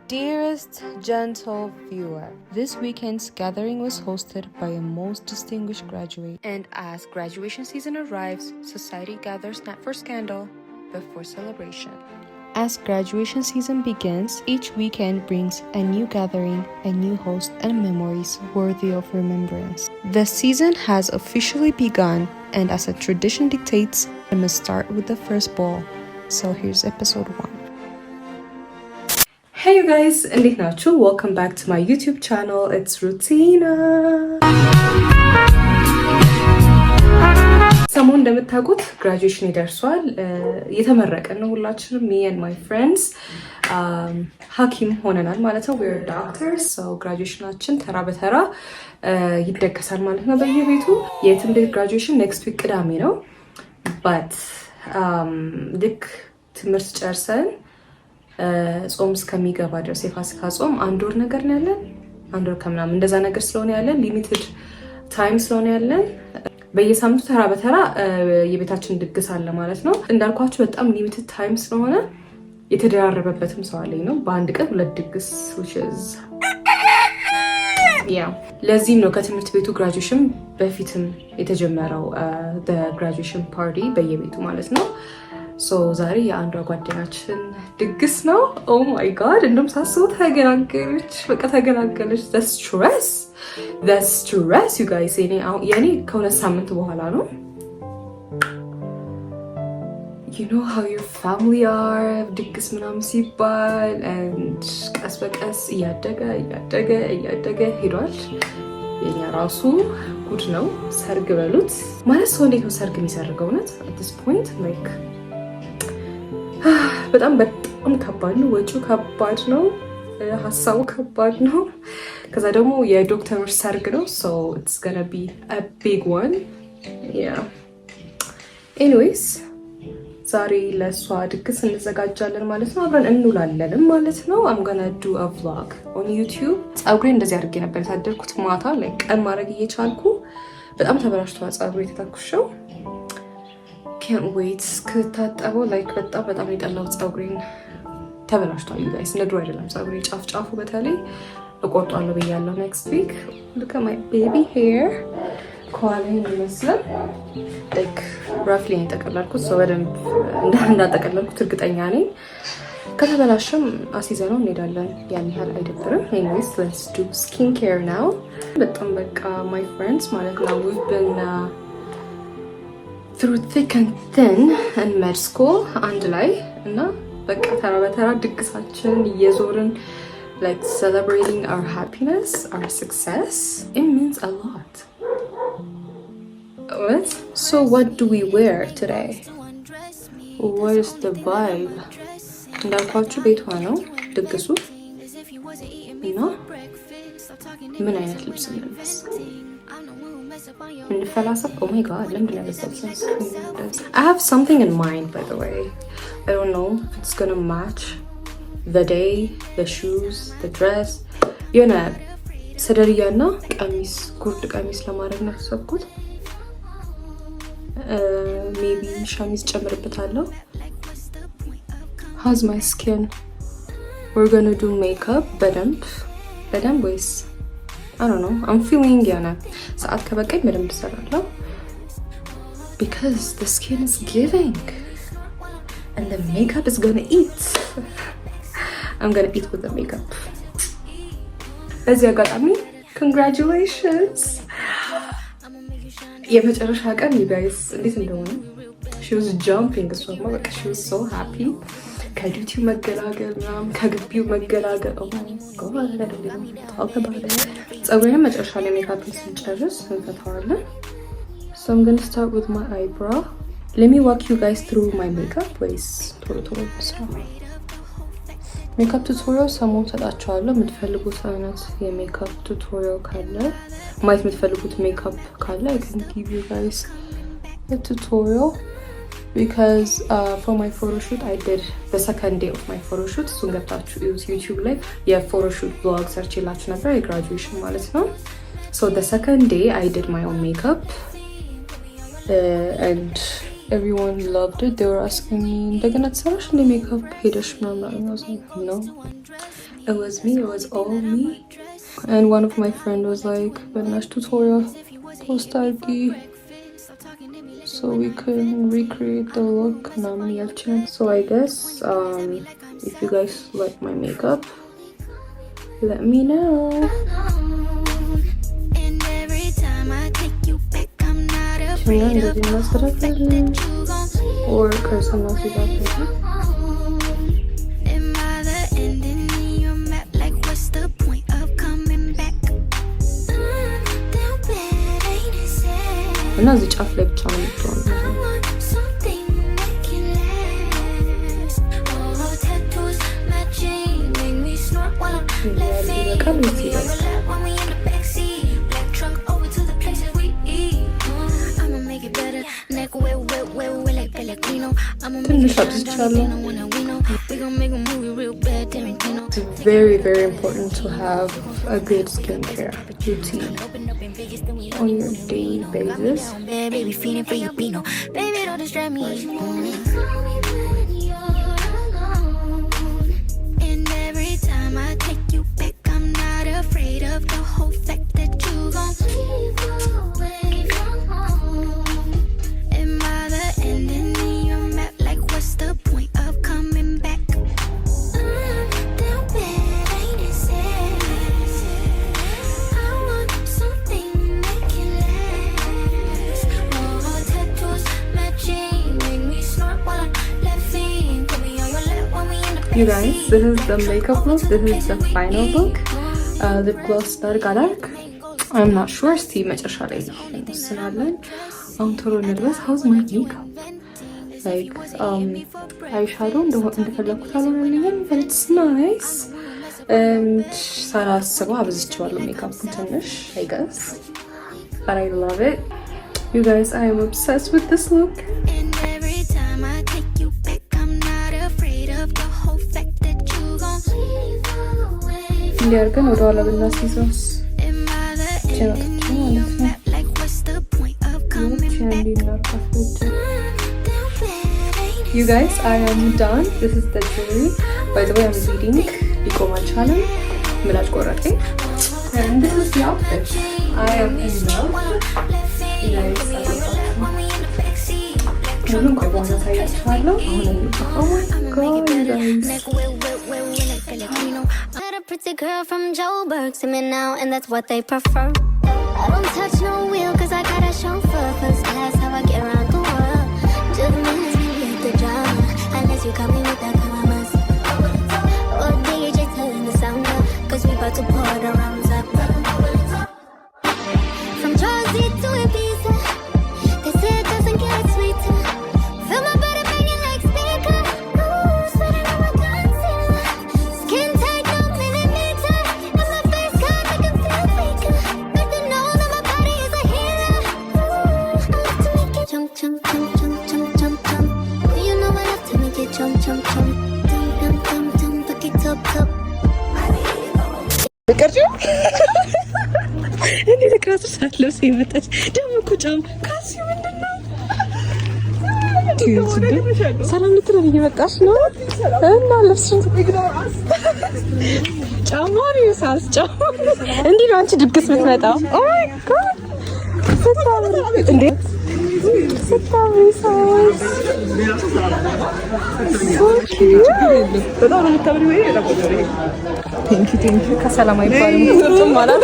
Dearest gentle viewer, this weekend's gathering was hosted by a most distinguished graduate. And as graduation season arrives, society gathers not for scandal, but for celebration. As graduation season begins, each weekend brings a new gathering, a new host, and memories worthy of remembrance. The season has officially begun, and as a tradition dictates, I must start with the first ball. So here's episode 1. Hey you guys, እንዴት ናችሁ? Welcome back to my YouTube channel. It's Rutina. ሰሞኑን እንደምታውቁት graduation ይደርሷል። የተመረቀን ነው ሁላችንም me and my friends ሐኪም ሆነናል ማለት ነው. We're doctors. So graduationአችን ተራ በተራ ይደገሳል ማለት ነው በየቤቱ. የትም ቤት graduation next week ቅዳሜ ነው. But ልክ ትምህርት ጨርሰን ጾም እስከሚገባ ድረስ የፋሲካ ጾም አንድ ወር ነገር ነው ያለን። አንድ ወር ከምናምን እንደዛ ነገር ስለሆነ ያለን ሊሚትድ ታይም ስለሆነ ያለን በየሳምንቱ ተራ በተራ የቤታችን ድግስ አለ ማለት ነው። እንዳልኳችሁ በጣም ሊሚትድ ታይም ስለሆነ የተደራረበበትም ሰው አለኝ ነው በአንድ ቀን 2 ድግስ which is ለዚህም ነው ከትምህርት ቤቱ graduation በፊትም የተጀመረው the graduation party በየቤቱ ማለት ነው። ሶ ዛሬ የአንዷ ጓደኛችን ድግስ ነው። ኦ ማይ ጋድ እንደም ሳስበው ተገላገለች። በቃ ተገላገለች። the stress you guys የኔ ከሁለት ሳምንት በኋላ ነው። you know how your family are ድግስ ምናምን ሲባል and ቀስ በቀስ እያደገ ሄዷል። የኛ ራሱ ጉድ ነው። ሰርግ በሉት ማለት ሰው እንዴት ነው ሰርግ የሚሰርገው? እውነት at this point like በጣም ከባድ ነው። ወጪው ከባድ ነው። ሀሳቡ ከባድ ነው። ከዛ ደግሞ የዶክተሮች ሰርግ ነው። so it's gonna be a big one. anyways ዛሬ ለሷ ድግስ እንዘጋጃለን ማለት ነው። አብረን እንውላለንም ማለት ነው። I'm gonna do a vlog on YouTube. ፀጉሬ እንደዚህ አድርጌ ነበር የታደርኩት ማታ ላይ ቀን ማድረግ እየቻልኩ በጣም ተበላሽቷል ፀጉሬ የተተኩሸው can't wait ከታጠበው like በጣም የጠላው ፀጉሬን ተበላሽቷል you guys ነድሮ አይደለም ፀጉሬ ጫፉ በተለይ እቆርጣለሁ ብያለሁ next week. look at my baby hair ኳሊን ይመስላል like roughly የተቀለልኩት so በደንብ እንዳጠቀለልኩት እርግጠኛ ነኝ። ከተበላሸም አሲዘነው እንሄዳለን ያን ያህል አይደብርም። anyways let's do skincare now. በጣም በቃ my friends ማለት ነው we've been through thick and thin and med school አንድ ላይ እና በቃ ተራ በተራ ድግሳችን እየዞርን like celebrating our happiness, our success. It means a lot. What? So what do we wear today? What is the vibe? እንዳልኳችሁ ቤቷ ነው ድግሱ እና ምን አይነት ልብስ እንልበስ? Oh my god, I have something in mind by the way. I don't know if it's gonna match the day, the shoes, the dress. የሆነ ሰደርያና ቀሚስ ጉርድ ቀሚስ ለማድረግ ነው ያሰብኩት። ሜቢ ሸሚዝ ጨምርበታለሁ። How's my skin? We're gonna do makeup በደንብ ወይስ I don't know. I'm feeling yana. ሰዓት ከበቀኝ በደንብ እሰራለሁ because the skin is giving and the makeup is gonna eat. I'm gonna eat with the makeup. በዚህ አጋጣሚ congratulations. የመጨረሻ ቀን you guys እንዴት እንደሆነ she was jumping እሷማ በቃ she was so happy. ከዩቲዩብ መገላገል ምናምን ከግቢው መገላገል ፀጉሬንም መጨረሻ ላይ ሜካፕን ስንጨርስ እንፈታዋለን። So I'm gonna start with my eyebrow. Let me walk you guys through my makeup. ወይስ ቶሎ ስራ ሜካፕ ቱቶሪያል ሰሞኑን ሰጣችኋለሁ። የምትፈልጉት አይነት የሜካፕ ቱቶሪያል ካለ ማየት የምትፈልጉት ሜካፕ ካለ I can give you guys a tutorial. Because for my photo shoot I did the second day of my photo shoot. እሱን ገብታችሁ YouTube ላይ የphoto shoot vlog ሰርችላችሁ ነበር የግራጁዌሽን ማለት ነው። So the second day I did my own makeup and everyone loved it. They were asking me, እንደገና ትሰራሽ እንደ ሜካፕ ሄደሽ ምናምን? I was like, no, it was me, it was all me. And one of my friend was like, በናትሽ tutorial post አድርጊ so we can recreate the look ምናምን ያልችኝ. So I guess if you guys like my makeup, let me know. እንደዚህ እናስተካክላለን or ከሰማ ሲባል እና እዚህ ጫፍ ላይ ብቻ ነው የምትሆነው። ትንሽ አብዝቻለሁ። It's very, very important to have a good skincare routine on your daily basis. And every time I take you back, I'm not afraid of the whole fact that you gon' leave away from home. And by the end in your map, like what's the point of coming back? You guys, this is the makeup look. This is the final look. Lip gloss dark. I'm not sure. See, መጨረሻ ላይ እንወስናለን። አሁን ቶሎ እንልበስ። How's my makeup? Like eyeshadow እንደፈለኩት አልሆነልኝም, but it's nice. ሳላስበው አብዝቼዋለሁ ሜካፑን ትንሽ, I guess, but I love it. You guys, I am obsessed with this look. እንዲያርገን ወደ ኋላ ብናስይዘውስ ጀነቶች ማለት ነው። You guys, I am done. This is the jewelry. By the way, I'm bleeding. ሊቆም አልቻለም። ምላጭ ቆረጠኝ. And this is the outfit. I am in love. ሁሉም ቆይ በኋላ ታያችኋለሁ። አሁን pretty girl from Joburg, see me now, and that's what they prefer. I don't touch no wheel, cause I got a chauffeur. First class, how I get around the world. Just minutes, maybe hit the drama, unless you come in with that commas. Oh, DJ turn the sound up, cause we about to pour the rounds up. From Jersey to Ibiza, they say it doesn't get sweeter. Feel my body banging like speaker. Ooh, sweating on my concealer. Skin tight. እንዴት ከራስሽ ሳትለብስ የመጣች ደግሞ እኮ ጫማ ካሲ ምንድነው? ሰላም ልትለኝ እየመጣች ነው እና ልብስሽን ጫማ ነው ሳስ ጫማ እንዴ ነው አንቺ ድግስ የምትመጣው? ኦ ማይ ጋድ እንዴ ስታምሪ ሳስ በጣም ነው የምታምሪው። ወይ ቴንክ ዩ ከሰላም አይባልም ጥርጥም ማለት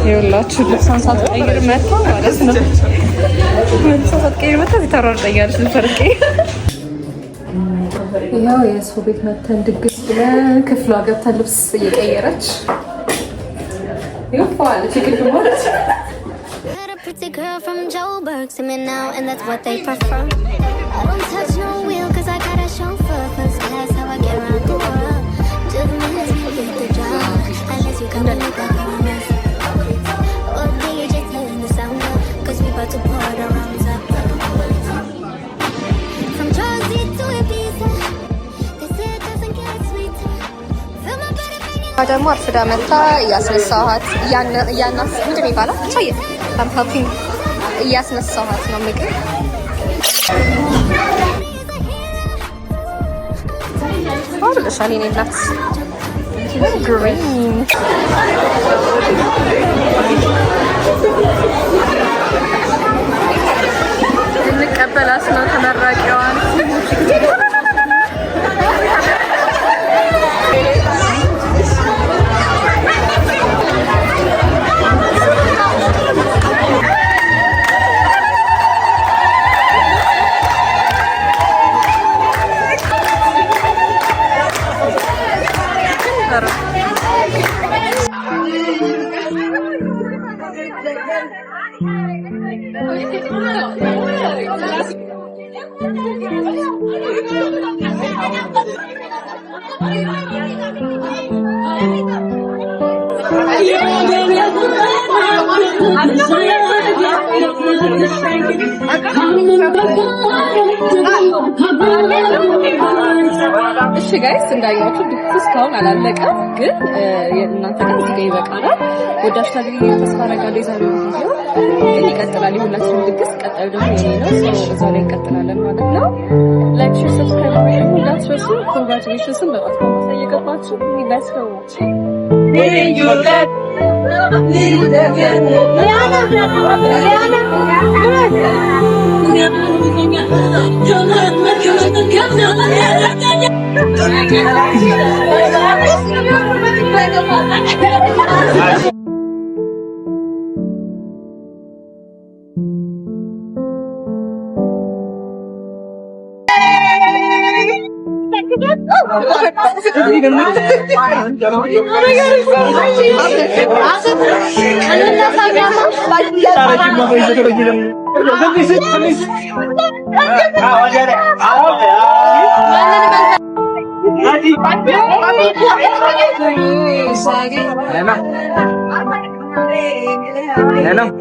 ይኸውላችሁ ልብሷን ሳትቀይር መጣ ማለት ነው። ልብሷን ሳትቀይር መጣ ተራርጠኛለች ልፈርቄ። ይኸው የሰው ቤት መተን ድግስ ብለን ክፍሏ ገብተን ልብስ እየቀየረች ይፋለች ክፍሏ ማለት pretty girl from Joburg, see me now, and that's what they prefer. I don't touch no wheel, cause I got a chauffeur. First class, how I get around the world. Just minutes, maybe hit the job, unless you come to make that promise. ደግሞ አርፍዳ መታ እያስነሳኋት ምንድን ነው ይባላል? እያስነሳኋት ነው ምግብ አርለሻል የኔ እናት ግሪን እንቀበላት ነው ተመራቂዋን። እሺ ጋይስ እንዳያችሁ ድግሱ እስካሁን አላለቀም፣ ግን የእናንተ ጋር እዚህ ጋር ይበቃናል። ወዳችኋል ብዬ ተስፋ አደርጋለሁ። የዛሬው ቪዲዮ ግን ይቀጥላል። የሁላችንም ድግስ ቀጣዩ ደግሞ የኔ ነው። እዛው ላይ እንቀጥላለን ማለት ነው። ላይክ፣ ሼር፣ ሰብስክራይብ ማድረግ እንዳትረሱ። ኮንግራቹሌሽንስን በጣም እየገባችሁ ሌትስ ጎ Hello.